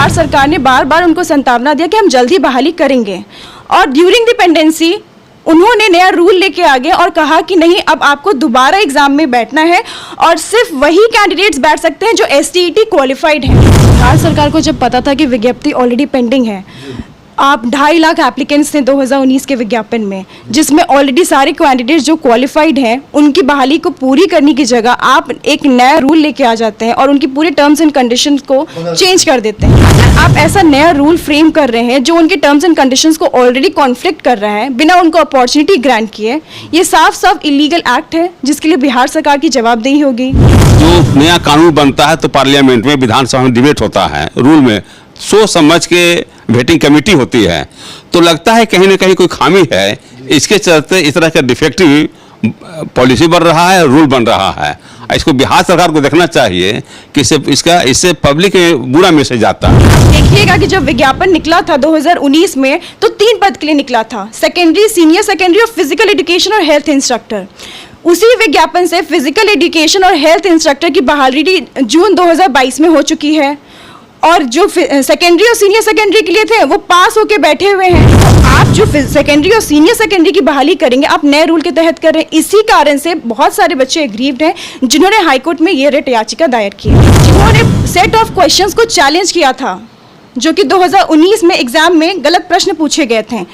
बिहार सरकार ने बार बार उनको संतावना दिया कि हम जल्द ही बहाली करेंगे, और ड्यूरिंग द पेंडेंसी उन्होंने नया रूल लेके आ गए और कहा कि नहीं, अब आपको दोबारा एग्जाम में बैठना है और सिर्फ वही कैंडिडेट्स बैठ सकते हैं जो STET क्वालिफाइड हैं। बिहार सरकार को जब पता था कि विज्ञप्ति ऑलरेडी पेंडिंग है, आप 2.5 लाख एप्लीकेंट्स थे 2019 के विज्ञापन में, जिसमें ऑलरेडी सारे कैंडिडेट्स जो क्वालिफाइड हैं उनकी बहाली को पूरी करने की जगह आप एक नया रूल लेके आ जाते हैं और उनकी पूरे टर्म्स एंड कंडीशंस को चेंज कर देते हैं। अगर आप ऐसा नया रूल फ्रेम कर रहे हैं जो उनके टर्म्स एंड कंडीशंस को ऑलरेडी कॉन्फ्लिक्ट कर रहा है बिना उनको अपॉर्चुनिटी ग्रांट किए, ये साफ साफ इलीगल एक्ट है जिसके लिए बिहार सरकार की जवाबदेही होगी। जो नया कानून बनता है तो पार्लियामेंट में, विधानसभा में डिबेट होता है, रूल में सोच समझ के वेटिंग कमेटी होती है, तो लगता है कहीं ना कहीं कोई खामी है, इसके चलते इस तरह का डिफेक्टिव पॉलिसी बन रहा है, रूल बन रहा है। इसको बिहार सरकार को देखना चाहिए कि इससे पब्लिक में बुरा मैसेज आता है। देखिएगा कि जब विज्ञापन निकला था 2019 में तो 3 पद के लिए निकला था, सेकेंडरी, सीनियर सेकेंडरी और फिजिकल एजुकेशन और हेल्थ इंस्ट्रक्टर। उसी विज्ञापन से फिजिकल एजुकेशन और हेल्थ इंस्ट्रक्टर की बहाली जून 2022 में हो चुकी है, और जो सेकेंडरी और सीनियर सेकेंडरी के लिए थे वो पास होके बैठे हुए हैं। तो आप जो सेकेंडरी और सीनियर सेकेंडरी की बहाली करेंगे आप नए रूल के तहत कर रहे हैं। इसी कारण से बहुत सारे बच्चे एग्रीव्ड हैं जिन्होंने हाईकोर्ट में ये रिट याचिका दायर की, जिन्होंने सेट ऑफ क्वेश्चंस को चैलेंज किया था जो कि 2019 में एग्जाम में गलत प्रश्न पूछे गए थे,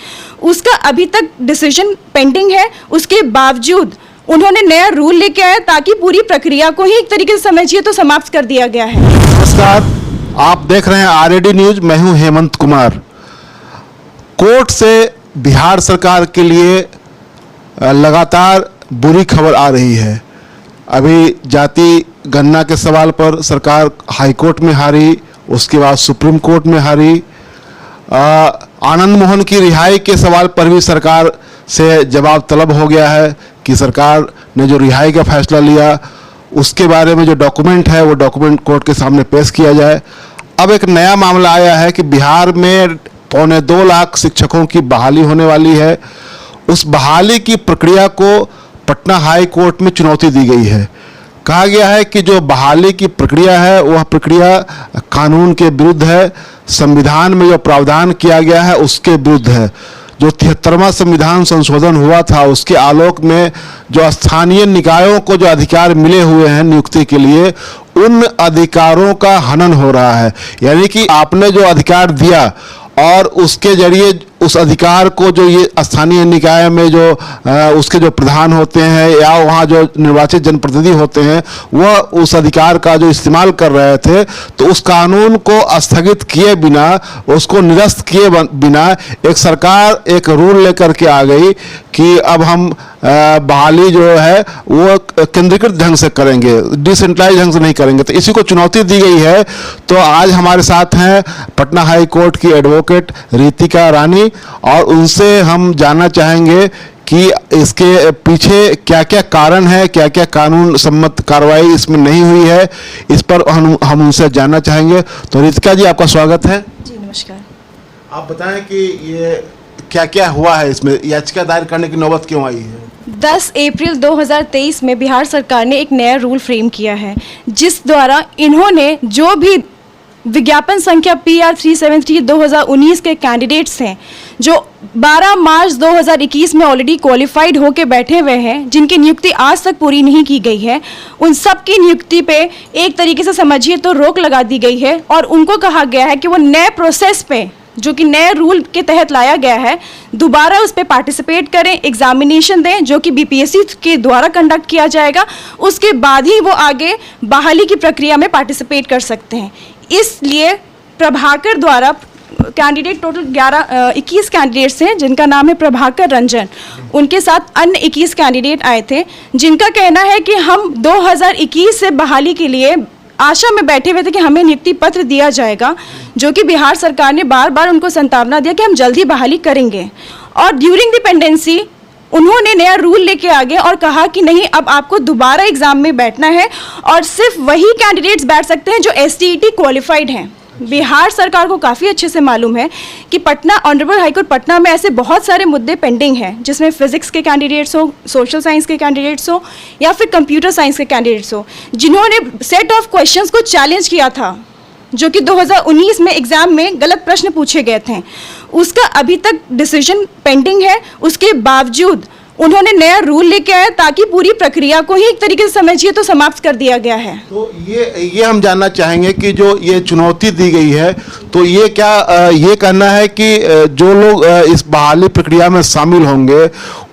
उसका अभी तक डिसीजन पेंडिंग है। उसके बावजूद उन्होंने नया रूल लेके आया ताकि पूरी प्रक्रिया को ही एक तरीके से समझिए तो समाप्त कर दिया गया है। नमस्कार, आप देख रहे हैं RAD न्यूज। मैं हूं हेमंत कुमार। कोर्ट से बिहार सरकार के लिए लगातार बुरी खबर आ रही है। अभी जाति गणना के सवाल पर सरकार हाई कोर्ट में हारी, उसके बाद सुप्रीम कोर्ट में हारी। आनंद मोहन की रिहाई के सवाल पर भी सरकार से जवाब तलब हो गया है कि सरकार ने जो रिहाई का फैसला लिया उसके बारे में जो डॉक्यूमेंट है वो डॉक्यूमेंट कोर्ट के सामने पेश किया जाए। अब एक नया मामला आया है कि बिहार में 2.25 लाख शिक्षकों की बहाली होने वाली है। उस बहाली की प्रक्रिया को पटना हाई कोर्ट में चुनौती दी गई है। कहा गया है कि जो बहाली की प्रक्रिया है वह प्रक्रिया कानून के विरुद्ध है, संविधान में जो प्रावधान किया गया है उसके विरुद्ध है। जो 73वां संविधान संशोधन हुआ था उसके आलोक में जो स्थानीय निकायों को जो अधिकार मिले हुए हैं नियुक्ति के लिए, उन अधिकारों का हनन हो रहा है। यानी कि आपने जो अधिकार दिया और उसके जरिए उस अधिकार को जो ये स्थानीय निकाय में जो उसके जो प्रधान होते हैं या वहाँ जो निर्वाचित जनप्रतिनिधि होते हैं वह उस अधिकार का जो इस्तेमाल कर रहे थे, तो उस कानून को स्थगित किए बिना, उसको निरस्त किए बिना एक सरकार एक रूल लेकर के आ गई कि अब हम बहाली जो है वो केंद्रीकृत ढंग से करेंगे, डिसेंट्रलाइज ढंग से नहीं करेंगे। तो इसी को चुनौती दी गई है। तो आज हमारे साथ हैं पटना हाई कोर्ट की एडवोकेट रितिका रानी, और उनसे हम जानना चाहेंगे कि इसके पीछे क्या क्या कारण है, क्या क्या कानून सम्मत कार्रवाई इसमें नहीं हुई है, इस पर हम उनसे जानना चाहेंगे। तो रितिका जी, आपका स्वागत है। जी नमस्कार। आप बताएं कि ये क्या क्या हुआ है, इसमें याचिका दायर करने की नौबत क्यों आई है? 10 अप्रैल 2023 में बिहार सरकार ने एक नया रूल फ्रेम किया है जिस द्वारा इन्होंने जो भी विज्ञापन संख्या PR 373 2019 के कैंडिडेट्स हैं जो 12 मार्च 2021 में ऑलरेडी क्वालिफाइड होके बैठे हुए हैं, जिनकी नियुक्ति आज तक पूरी नहीं की गई है, उन सब की नियुक्ति पे एक तरीके से समझिए तो रोक लगा दी गई है और उनको कहा गया है कि वो नए प्रोसेस पे जो कि नए रूल के तहत लाया गया है दोबारा उस पर पार्टिसिपेट करें, एग्जामिनेशन दें जो कि BPSC के द्वारा कंडक्ट किया जाएगा। उसके बाद ही वो आगे बहाली की प्रक्रिया में पार्टिसिपेट कर सकते हैं। इसलिए प्रभाकर द्वारा कैंडिडेट टोटल 21 कैंडिडेट्स हैं जिनका नाम है प्रभाकर रंजन, उनके साथ अन्य 21 कैंडिडेट आए थे जिनका कहना है कि हम 2021 से बहाली के लिए आशा में बैठे हुए थे कि हमें नियुक्ति पत्र दिया जाएगा, जो कि बिहार सरकार ने बार बार उनको संतावना दिया कि हम जल्द ही बहाली करेंगे। और ड्यूरिंग द पेंडेंसी उन्होंने नया रूल लेके आ गए और कहा कि नहीं, अब आपको दोबारा एग्जाम में बैठना है और सिर्फ वही कैंडिडेट्स बैठ सकते हैं जो STET क्वालिफाइड हैं। बिहार सरकार को काफ़ी अच्छे से मालूम है कि पटना ऑनरेबल हाईकोर्ट पटना में ऐसे बहुत सारे मुद्दे पेंडिंग हैं जिसमें फिजिक्स के कैंडिडेट्स हो, सोशल साइंस के कैंडिडेट्स हो या फिर कंप्यूटर साइंस के कैंडिडेट्स हो, जिन्होंने सेट ऑफ क्वेश्चंस को चैलेंज किया था जो कि 2019 में एग्जाम में गलत प्रश्न पूछे गए थे, उसका अभी तक डिसीजन पेंडिंग है। उसके बावजूद उन्होंने नया रूल लेके आया ताकि पूरी प्रक्रिया को ही एक तरीके से समझिए तो समाप्त कर दिया गया है। तो ये हम जानना चाहेंगे कि जो ये चुनौती दी गई है, तो ये क्या ये कहना है कि जो लोग इस बहाली प्रक्रिया में शामिल होंगे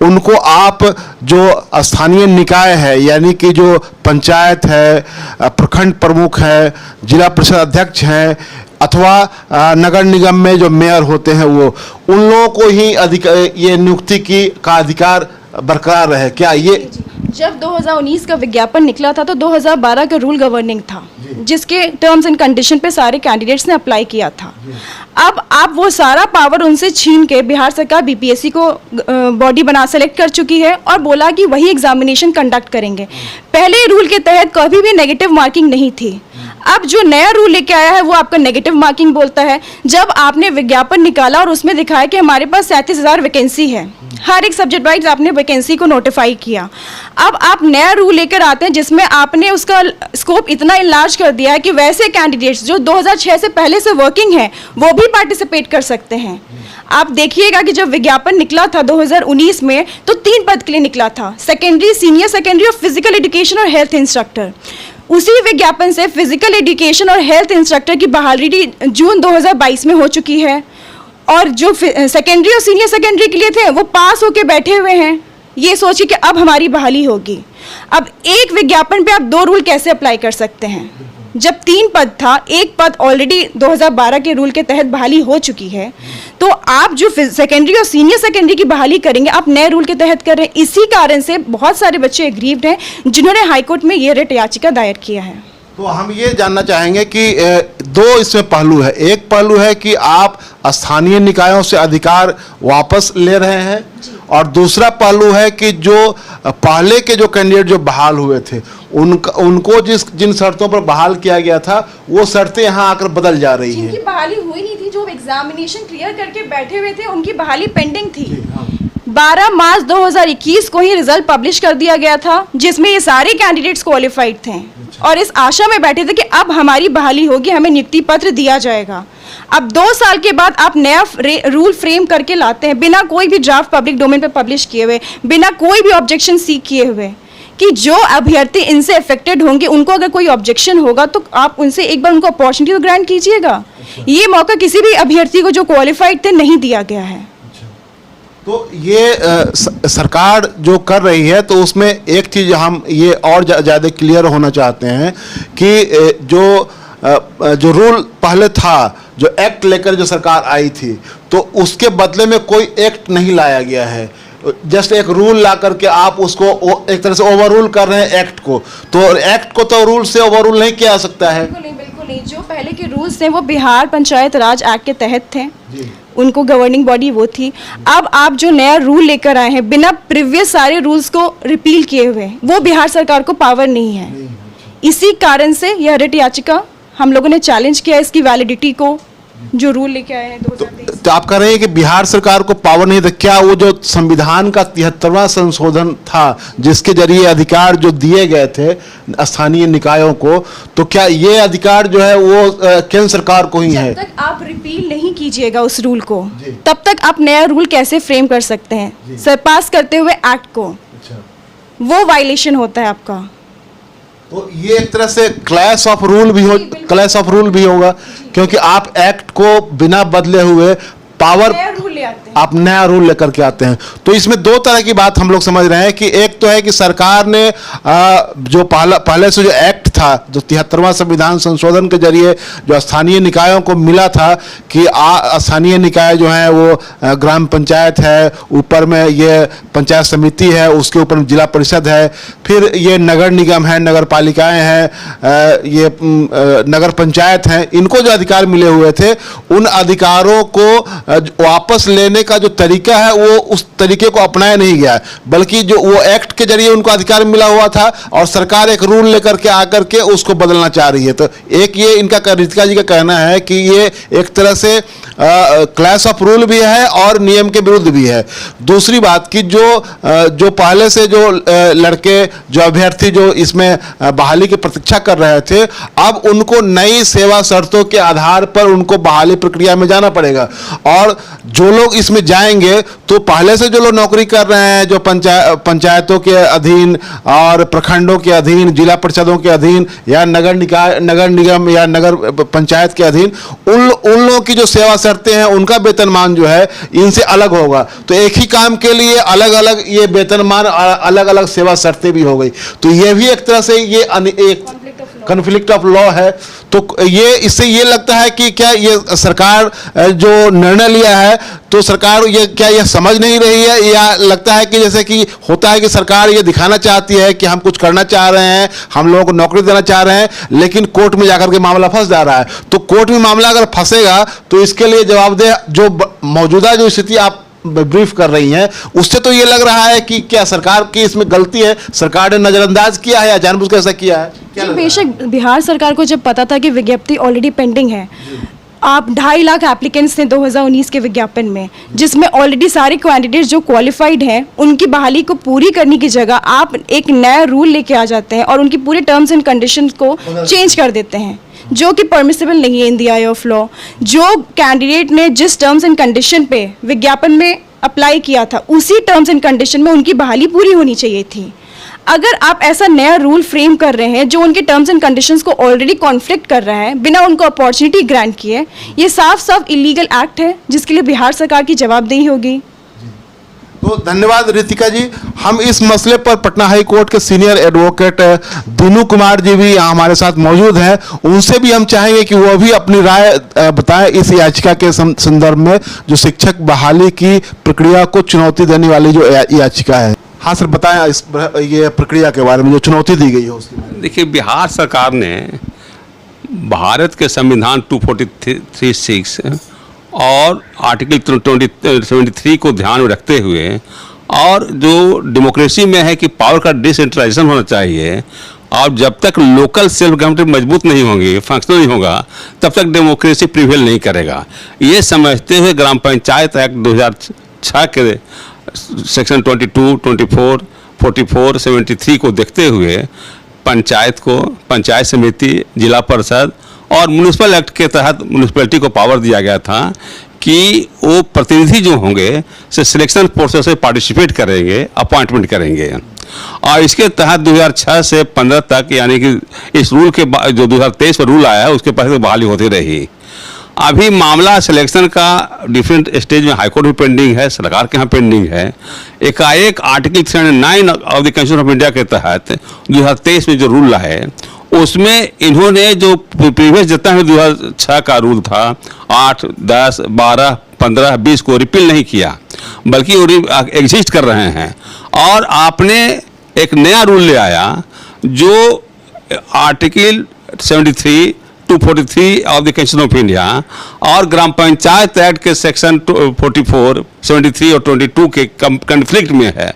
उनको आप जो स्थानीय निकाय है, यानी कि जो पंचायत है, प्रखंड प्रमुख है, जिला परिषद अध्यक्ष हैं, अथवा नगर निगम में जो मेयर होते हैं, वो उन लोगों को ही ये नियुक्ति का अधिकार बरकरार रहे क्या? ये जब 2019 का विज्ञापन निकला था तो 2012 का रूल गवर्निंग था, जिसके टर्म्स एंड कंडीशन पे सारे कैंडिडेट्स ने अप्लाई किया था। अब आप वो सारा पावर उनसे छीन के बिहार सरकार बीपीएससी को बॉडी बना सेलेक्ट कर चुकी है और बोला कि वही एग्जामिनेशन कंडक्ट करेंगे। पहले रूल के तहत कभी भी नेगेटिव मार्किंग नहीं थी। अब जो नया रूल लेके आया है वो आपका नेगेटिव मार्किंग बोलता है। जब आपने विज्ञापन निकाला और उसमें दिखाया कि हमारे पास 37,000 वैकेंसी है, हर एक सब्जेक्ट वाइज आपने वैकेंसी को नोटिफाई किया। अब आप नया रूल लेकर आते हैं जिसमें आपने उसका स्कोप इतना इनलार्ज कर दिया है कि वैसे कैंडिडेट्स जो 2006 से पहले से वर्किंग हैं वो भी पार्टिसिपेट कर सकते हैं। आप देखिएगा कि जब विज्ञापन निकला था 2019 में तो 3 पद के लिए निकला था, सेकेंडरी, सीनियर सेकेंडरी और फिजिकल एजुकेशन और हेल्थ इंस्ट्रक्टर। उसी विज्ञापन से फिजिकल एजुकेशन और हेल्थ इंस्ट्रक्टर की बहाली जून 2022 में हो चुकी है और जो सेकेंडरी और सीनियर सेकेंडरी के लिए थे वो पास होके बैठे हुए हैं, ये सोचिए कि अब हमारी बहाली होगी। अब एक विज्ञापन पे आप 2 रूल कैसे अप्लाई कर सकते हैं? जब 3 पद था, एक पद ऑलरेडी 2012 के रूल के तहत बहाली हो चुकी है, तो आप जो सेकेंडरी और सीनियर सेकेंडरी की बहाली करेंगे आप नए रूल के तहत कर रहे हैं। इसी कारण से बहुत सारे बच्चे एग्रीव्ड हैं जिन्होंने हाईकोर्ट में ये रिट याचिका दायर किया है। तो हम ये जानना चाहेंगे कि 2 इसमें पहलू है। एक पहलू है कि आप स्थानीय निकायों से अधिकार वापस ले रहे हैं और दूसरा पहलू है कि जो पहले के जो कैंडिडेट जो बहाल हुए थे उनको जिन शर्तों पर बहाल किया गया था वो शर्तें यहाँ आकर बदल जा रही हैं। जिनकी बहाली हुई नहीं थी, जो एग्जामिनेशन क्लियर करके बैठे हुए थे, उनकी बहाली पेंडिंग थी। 12 मार्च 2021 को ही रिजल्ट पब्लिश कर दिया गया था जिसमें ये सारे कैंडिडेट्स क्वालिफाइड थे और इस आशा में बैठे थे कि अब हमारी बहाली होगी, हमें नियुक्ति पत्र दिया जाएगा। अब 2 साल के बाद आप नया रूल फ्रेम करके लाते हैं बिना कोई भी ड्राफ्ट पब्लिक डोमेन पे पब्लिश किए हुए, बिना कोई भी ऑब्जेक्शन सीक किए हुए, कि जो अभ्यर्थी इनसे अफेक्टेड होंगे उनको अगर कोई ऑब्जेक्शन होगा तो आप उनसे एक बार उनको अपॉर्चुनिटी तो ग्रांट कीजिएगा। ये मौका किसी भी अभ्यर्थी को जो क्वालिफाइड थे नहीं दिया गया है। तो ये सरकार जो कर रही है तो उसमें एक चीज़ हम ये और ज़्यादा क्लियर होना चाहते हैं कि जो रूल पहले था, जो एक्ट लेकर जो सरकार आई थी, तो उसके बदले में कोई एक्ट नहीं लाया गया है। जस्ट एक रूल ला करके आप उसको एक तरह से ओवर रूल कर रहे हैं एक्ट को। तो एक्ट को तो रूल से ओवर रूल नहीं किया जा सकता है। बिल्कुल नहीं। जो पहले के रूल्स थे वो बिहार पंचायत राज एक्ट के तहत थे, उनको गवर्निंग बॉडी वो थी। अब आप जो नया रूल लेकर आए हैं बिना प्रीवियस सारे रूल्स को रिपील किए हुए, वो बिहार सरकार को पावर नहीं है। इसी कारण से यह रिट याचिका हम लोगों ने चैलेंज किया इसकी वैलिडिटी को, जो रूल लेके आए हैं 2023। तो आप कह रहे हैं कि बिहार सरकार को पावर नहीं था। क्या वो जो संविधान का 73वां संशोधन था जिसके जरिए अधिकार जो दिए गए थे स्थानीय निकायों को, तो क्या ये अधिकार जो है वो केंद्र सरकार को ही है? जब तक आप रिपील नहीं कीजिएगा उस रूल को तब तक आप नया रूल कैसे फ्रेम कर सकते हैं? सर पास करते हुए एक्ट को, वो वायलेशन होता है आपका। तो ये एक तरह से क्लैश ऑफ रूल भी होगा क्योंकि आप एक्ट को बिना बदले हुए पावर आप नया रूल लेकर के आते हैं। तो इसमें 2 तरह की बात हम लोग समझ रहे हैं कि एक तो है कि सरकार ने जो पहले से जो एक्ट था, जो 73वां संविधान संशोधन के जरिए जो स्थानीय निकायों को मिला था कि स्थानीय निकाय जो है वो ग्राम पंचायत है, ऊपर में ये पंचायत समिति है, उसके ऊपर जिला परिषद है, फिर ये नगर निगम है, नगर पालिकाएं हैं, ये नगर पंचायत हैं, इनको जो अधिकार मिले हुए थे उन अधिकारों को वापस लेने का जो तरीका है वो उस तरीके को अपनाया नहीं गया है, बल्कि जो वो एक्ट के जरिए उनको अधिकार मिला हुआ था और सरकार एक रूल लेकर के आकर के उसको बदलना चाह रही है। तो एक ये इनका रितिका जी का कहना है कि ये एक तरह से क्लैश ऑफ रूल भी है और नियम के विरुद्ध भी है। दूसरी बात कि जो पहले से जो लड़के जो अभ्यर्थी जो इसमें बहाली की प्रतीक्षा कर रहे थे, अब उनको नई सेवा शर्तों के आधार पर उनको बहाली प्रक्रिया में जाना पड़ेगा। और जो लोग इसमें जाएंगे तो पहले से जो लोग नौकरी कर रहे हैं, जो पंचायतों के अधीन और प्रखंडों के अधीन, जिला परिषदों के अधीन या नगर निगम या नगर पंचायत के अधीन, उन लोगों की जो सेवा शर्तें हैं उनका वेतनमान जो है इनसे अलग होगा। तो एक ही काम के लिए अलग अलग ये वेतनमान, अलग अलग सेवा शर्तें भी हो गई। तो ये भी एक तरह से ये एक कॉन्फ्लिक्ट ऑफ लॉ है। तो ये इससे ये लगता है कि क्या ये सरकार जो निर्णय लिया है तो सरकार ये समझ नहीं रही है, या लगता है कि जैसे कि होता है कि सरकार ये दिखाना चाहती है कि हम कुछ करना चाह रहे हैं, हम लोगों को नौकरी देना चाह रहे हैं, लेकिन कोर्ट में जाकर के मामला फंस जा रहा है। तो कोर्ट में मामला अगर फंसेगा तो इसके लिए जवाबदेह जो मौजूदा जो स्थिति आप ब्रीफ कर रही हैं उससे तो ये लग रहा है कि क्या सरकार की इसमें गलती है, सरकार ने नजरअंदाज किया है या जानबूझ के ऐसा किया है? बेशक बिहार सरकार को जब पता था कि विज्ञप्ति ऑलरेडी पेंडिंग है, आप 2.5 लाख एप्लीकेंट्स थे 2019 के विज्ञापन में, जिसमें ऑलरेडी सारे कैंडिडेट्स जो क्वालिफाइड हैं उनकी बहाली को पूरी करने की जगह आप एक नया रूल लेके आ जाते हैं और उनकी पूरे टर्म्स एंड कंडीशंस को चेंज कर देते हैं, जो कि परमिसिबल नहीं है in the I of law. जो कैंडिडेट ने जिस टर्म्स एंड कंडीशन पे विज्ञापन में अप्लाई किया था उसी टर्म्स एंड कंडीशन में उनकी बहाली पूरी होनी चाहिए थी। अगर आप ऐसा नया रूल फ्रेम कर रहे हैं जो उनके टर्म्स एंड कंडीशंस को ऑलरेडी कॉन्फ्लिक्ट कर रहा है बिना उनको अपॉर्चुनिटी ग्रांट किए, ये साफ साफ इलीगल एक्ट है जिसके लिए बिहार सरकार की जवाबदेही होगी। तो धन्यवाद रितिका जी। हम इस मसले पर पटना हाई कोर्ट के सीनियर एडवोकेट दीनू कुमार जी भी यहाँ हमारे साथ मौजूद हैं, उनसे भी हम चाहेंगे कि वो भी अपनी राय बताएं इस याचिका के संदर्भ में, जो शिक्षक बहाली की प्रक्रिया को चुनौती देने वाली जो याचिका है। हाँ सर, बताएं इस ये प्रक्रिया के बारे में जो चुनौती दी गई है उसके बारे में। देखिए, बिहार सरकार ने भारत के संविधान 243(6) और आर्टिकल 73 को ध्यान में रखते हुए, और जो डेमोक्रेसी में है कि पावर का डिसेंट्रलाइजेशन होना चाहिए, और जब तक लोकल सेल्फ गवर्नमेंट मजबूत नहीं होंगी, फंक्शनल नहीं होगा, तब तक डेमोक्रेसी प्रिवेल नहीं करेगा। ये समझते हुए ग्राम पंचायत एक्ट 2006 के सेक्शन 22, 24, 44, 73 को देखते हुए पंचायत को, पंचायत समिति, जिला परिषद और म्यूनिसिपल एक्ट के तहत म्यूनिसिपैलिटी को पावर दिया गया था कि वो प्रतिनिधि जो होंगे से सिलेक्शन प्रोसेस में पार्टिसिपेट करेंगे, अपॉइंटमेंट करेंगे। और इसके तहत 2006 से 15 तक, यानी कि इस रूल के बाद जो 2023 में रूल आया है उसके पहले बहाली होती रही। अभी मामला सिलेक्शन का डिफरेंट स्टेज में हाईकोर्ट में पेंडिंग है, सरकार के यहाँ पेंडिंग है। एकाएक article 309 of the constitution of India के तहत 2023 में जो रूल है उसमें इन्होंने जो प्रीवियस जितना भी 2006 का रूल था 8, 10, 12, 15, 20 को रिपील नहीं किया, बल्कि वो एग्जिस्ट कर रहे हैं। और आपने एक नया रूल ले आया जो article 73, 243 of the constitution of India और ग्राम पंचायत एक्ट के सेक्शन 44, 73 और 22 के कन्फ्लिक्ट में है।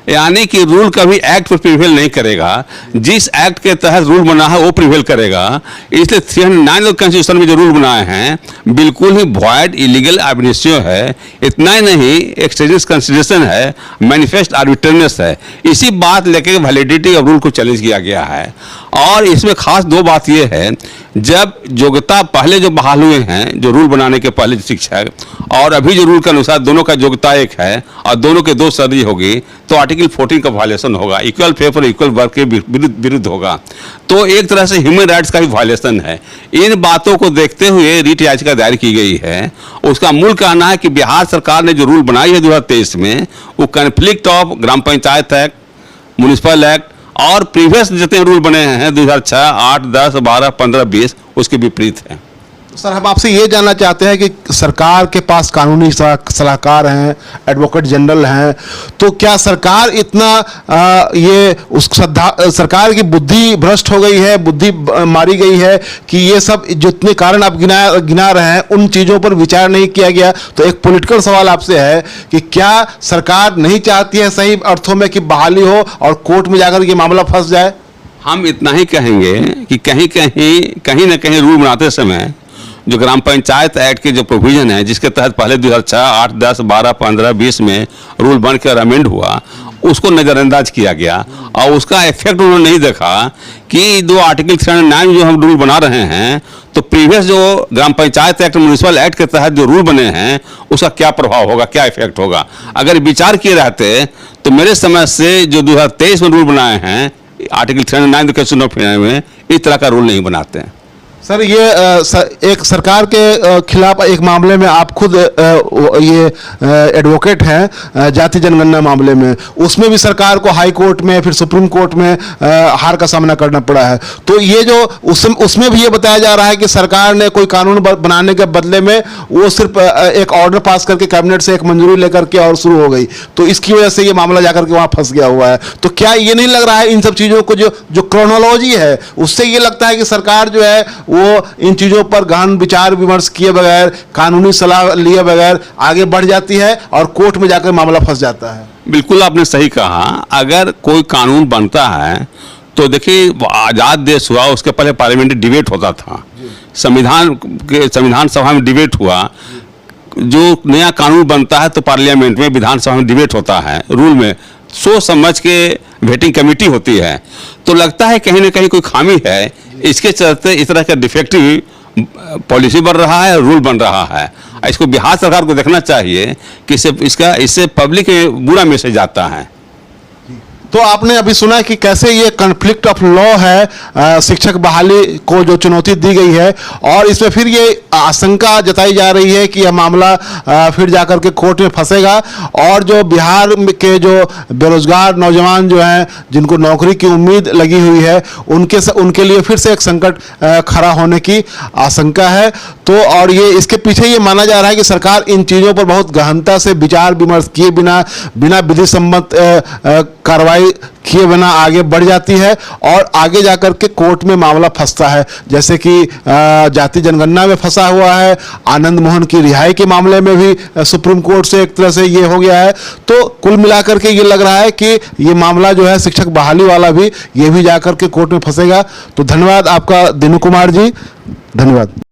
यानी कि रूल कभी एक्ट पर प्रिवेल नहीं करेगा, जिस एक्ट के तहत रूल बना है वो प्रिवेल करेगा। इसलिए 309 कॉन्स्टिट्यूशन में जो रूल बनाए हैं बिल्कुल ही वॉइड, इलीगल, ab initio है। इतना ही नहीं, एक्सटेंस कंसिडरेशन है, मैनिफेस्ट आर्बिट्रेरियसनेस है। इसी बात लेकर वैलिडिटी ऑफ रूल को चैलेंज किया गया है। और इसमें खास दो बात ये है, जब योग्यता पहले जो बहाल हुए हैं जो रूल बनाने के पहले शिक्षक, और अभी जो रूल के अनुसार दोनों का योग्यता एक है और दोनों के 2 सर्दी होगी, तो आर्टिकल 14 का वायलेशन होगा, equal pay for equal work के विरुद्ध होगा। तो एक तरह से ह्यूमन राइट्स का भी वायलेशन है। इन बातों को देखते हुए रिट याचिका दायर की गई है। उसका मूल कहना है कि बिहार सरकार ने जो रूल बनाई है 2023 में, वो conflict of gram panchayat act, municipal act और प्रीवियस जितने रूल बने हैं 2006, 8, 10, 12, 15, 20 उसके विपरीत है। सर हम आपसे ये जानना चाहते हैं कि सरकार के पास कानूनी सलाहकार हैं, एडवोकेट जनरल हैं, तो क्या सरकार इतना सरकार की बुद्धि भ्रष्ट हो गई है, बुद्धि मारी गई है कि ये सब जितने कारण आप गिना रहे हैं उन चीज़ों पर विचार नहीं किया गया? तो एक पॉलिटिकल सवाल आपसे है कि क्या सरकार नहीं चाहती है सही अर्थों में कि बहाली हो और कोर्ट में जाकर ये मामला फंस जाए? हम इतना ही कहेंगे कि कहीं ना कहीं रूल बनाते समय जो ग्राम पंचायत एक्ट के जो प्रोविजन है, जिसके तहत पहले 2006, 8, 10, 12, 15, 20 में रूल बन के अमेंड हुआ, उसको नज़रअंदाज किया गया और उसका इफेक्ट उन्होंने नहीं देखा कि दो आर्टिकल 309 जो हम रूल बना रहे हैं, तो प्रीवियस जो ग्राम पंचायत एक्ट, म्यूनिसिपल एक्ट के तहत जो रूल बने हैं उसका क्या प्रभाव होगा, क्या इफेक्ट होगा। अगर विचार किए रहते तो मेरे समझ से जो 2023 में रूल बनाए हैं आर्टिकल 309 केस में, इस तरह का रूल नहीं बनाते हैं। सर ये एक सरकार के खिलाफ एक मामले में आप खुद ये एडवोकेट हैं जाति जनगणना मामले में, उसमें भी सरकार को हाई कोर्ट में फिर सुप्रीम कोर्ट में हार का सामना करना पड़ा है। तो ये जो उसमें भी ये बताया जा रहा है कि सरकार ने कोई कानून बनाने के बदले में वो सिर्फ एक ऑर्डर पास करके कैबिनेट से एक मंजूरी लेकर के और शुरू हो गई, तो इसकी वजह से ये मामला जाकर के वहाँ फंस गया हुआ है। तो क्या ये नहीं लग रहा है इन सब चीज़ों को जो क्रोनोलॉजी है उससे ये लगता है कि सरकार जो है वो इन चीजों पर गहन विचार विमर्श किए बगैर, कानूनी सलाह लिए बगैर आगे बढ़ जाती है और कोर्ट में जाकर मामला फंस जाता है? बिल्कुल आपने सही कहा। अगर कोई कानून बनता है तो देखिए आज़ाद देश हुआ, उसके पहले पार्लियामेंट्री डिबेट होता था, संविधान सभा में डिबेट हुआ। जो नया कानून बनता है तो पार्लियामेंट में, विधानसभा में डिबेट होता है, रूल में सोच समझ के वेटिंग कमेटी होती है। तो लगता है कहीं ना कहीं कोई खामी है, इसके चलते इस तरह का डिफेक्टिव पॉलिसी बन रहा है, रूल बन रहा है। इसको बिहार सरकार को देखना चाहिए कि इससे पब्लिक में बुरा मैसेज आता है। तो आपने अभी सुना कि कैसे ये कॉन्फ्लिक्ट ऑफ लॉ है, शिक्षक बहाली को जो चुनौती दी गई है, और इसमें फिर ये आशंका जताई जा रही है कि यह मामला फिर जाकर के कोर्ट में फंसेगा और जो बिहार के जो बेरोजगार नौजवान जो हैं, जिनको नौकरी की उम्मीद लगी हुई है, उनके लिए फिर से एक संकट खड़ा होने की आशंका है। तो और ये इसके पीछे ये माना जा रहा है कि सरकार इन चीज़ों पर बहुत गहनता से विचार विमर्श किए बिना विधि सम्मत कार्रवाई किए बिना आगे बढ़ जाती है और आगे जाकर के कोर्ट में मामला फंसता है, जैसे कि जाति जनगणना में फंसा हुआ है, आनंद मोहन की रिहाई के मामले में भी सुप्रीम कोर्ट से एक तरह से ये हो गया है। तो कुल मिलाकर के ये लग रहा है कि ये मामला जो है शिक्षक बहाली वाला भी, ये भी जाकर के कोर्ट में फंसेगा। तो धन्यवाद आपका दिनू कुमार जी, धन्यवाद।